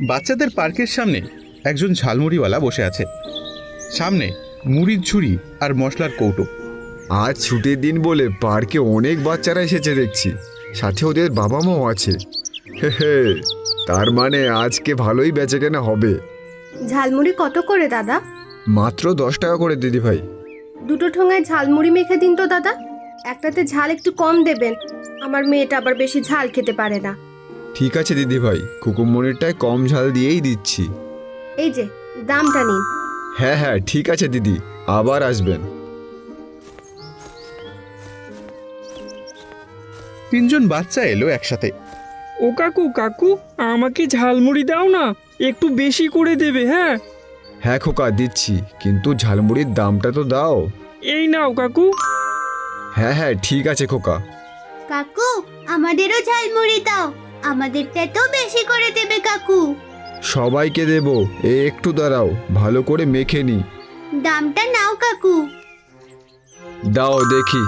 বাচ্চাদের পার্কের সামনে একজন ঝালমুড়িওয়ালা বসে আছে। সামনে মুড়ির ঝুড়ি আর মশলার কৌটো। আজ ছুটির দিন বলে পার্কে অনেক বাচ্চারা এসেছে দেখছি, সাথে ওদের বাবা মাও আছে। হে হে, তার মানে আজকে ভালোই বেচাকেনা হবে। ঝালমুড়ি কত করে দাদা? মাত্র 10 টাকা করে দিদি ভাই। দুটো ঠোঙায় ঝালমুড়ি মেখে দিন তো দাদা। একটাতে ঝাল একটু কম দেবেন, আমার মেয়েটা আবার বেশি ঝাল খেতে পারে না। ঠিক আছে দিদি ভাই, কুকুমনিরটায় কম ঝাল দিয়েই দিচ্ছি। এই যে দামটা নিন। হ্যাঁ হ্যাঁ ঠিক আছে দিদি, আবার আসবেন। তিনজন বাচ্চা এলো একসাথে। ও কাকু কাকু, আমাকে ঝালমুড়ি দাও না, একটু বেশি করে দেবে। হ্যাঁ হ্যাঁ খোকা দিচ্ছি, কিন্তু ঝালমুড়ির দামটা তো দাও। এই নাও কাকু। হ্যাঁ হ্যাঁ ঠিক আছে খোকা। কাকু, আমাদেরও ঝালমুড়ি দাও, আমাদেরটা তো বেশি করে দেবে কাকু। সবাইকে দেবো, একটু দাঁড়াও, ভালো করে মেখে নি। দামটা নাও কাকু। দাও দেখি।